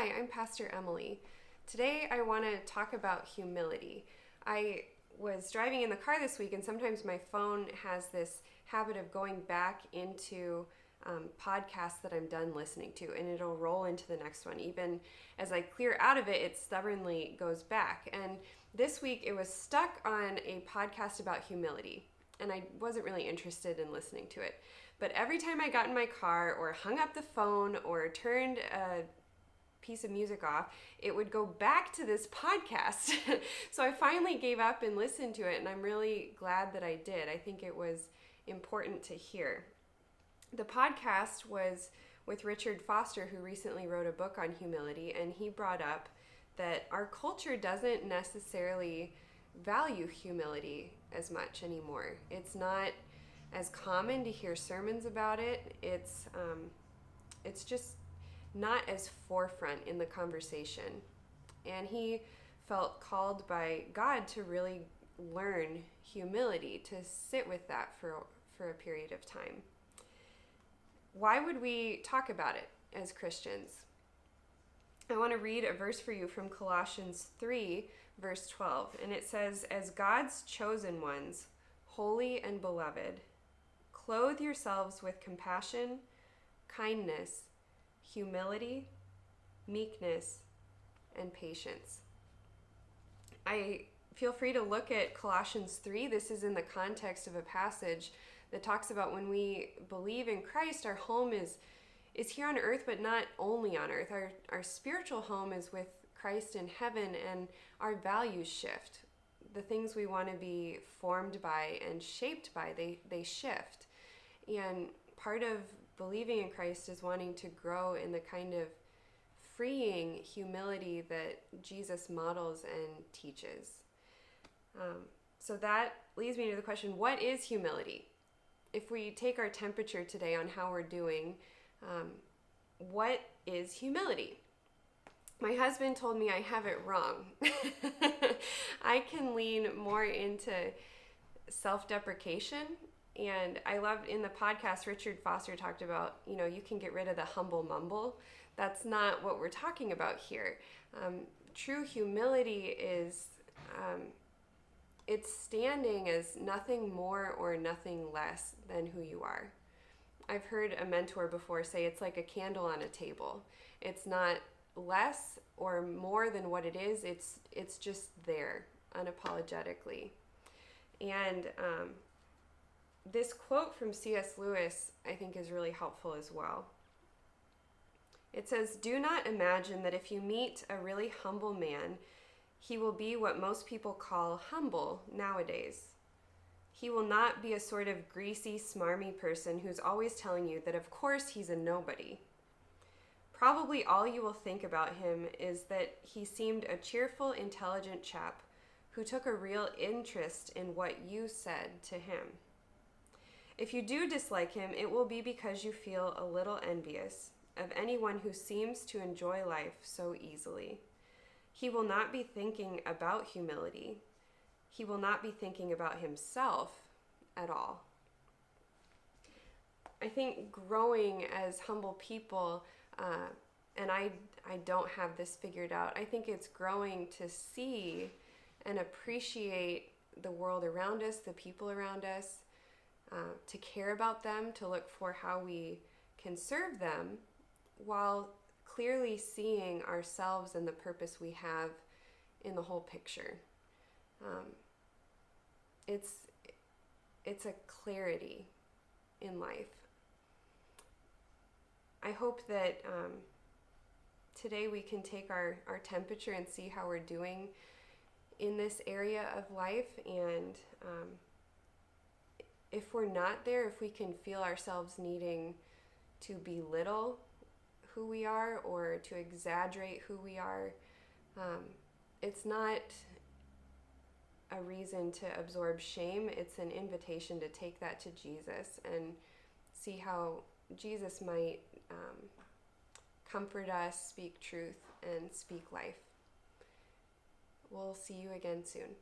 Hi, I'm Pastor Emily. Today I want to talk about humility. I was driving in the car this week, and sometimes my phone has this habit of going back into podcasts that I'm done listening to, and it'll roll into the next one. Even as I clear out of it, it stubbornly goes back. And this week it was stuck on a podcast about humility, and I wasn't really interested in listening to it. But every time I got in my car or hung up the phone or turned a piece of music off, it would go back to this podcast. So I finally gave up and listened to it, and I'm really glad that I did. I think it was important to hear. The podcast was with Richard Foster, who recently wrote a book on humility, and he brought up that our culture doesn't necessarily value humility as much anymore. It's not as common to hear sermons about it. It's just not as forefront in the conversation. And he felt called by God to really learn humility, to sit with that for a period of time. Why would we talk about it as Christians? I want to read a verse for you from Colossians 3, verse 12. And it says, "As God's chosen ones, holy and beloved, clothe yourselves with compassion, kindness, humility, meekness, and patience." I feel free to look at Colossians 3. This is in the context of a passage that talks about when we believe in Christ, our home is here on earth, but not only on earth. Our spiritual home is with Christ in heaven, and our values shift. The things we want to be formed by and shaped by, they shift. And part of believing in Christ is wanting to grow in the kind of freeing humility that Jesus models and teaches. So that leads me to the question, what is humility? If we take our temperature today on how we're doing, what is humility? My husband told me I have it wrong. I can lean more into self-deprecation. And I loved in the podcast, Richard Foster talked about, you can get rid of the humble mumble. That's not what we're talking about here. True humility is, it's standing as nothing more or nothing less than who you are. I've heard a mentor before say it's like a candle on a table. It's not less or more than what it is. It's just there, unapologetically. And this quote from C.S. Lewis, I think, is really helpful as well. It says, "Do not imagine that if you meet a really humble man, he will be what most people call humble nowadays. He will not be a sort of greasy, smarmy person who's always telling you that of course he's a nobody. Probably all you will think about him is that he seemed a cheerful, intelligent chap who took a real interest in what you said to him. If you do dislike him, it will be because you feel a little envious of anyone who seems to enjoy life so easily. He will not be thinking about humility. He will not be thinking about himself at all." I think growing as humble people, and I don't have this figured out, I think it's growing to see and appreciate the world around us, the people around us, to care about them, to look for how we can serve them, while clearly seeing ourselves and the purpose we have in the whole picture. It's a clarity in life. I hope that today we can take our temperature and see how we're doing in this area of life, and if we're not there, if we can feel ourselves needing to belittle who we are or to exaggerate who we are, it's not a reason to absorb shame. It's an invitation to take that to Jesus and see how Jesus might comfort us, speak truth, and speak life. We'll see you again soon.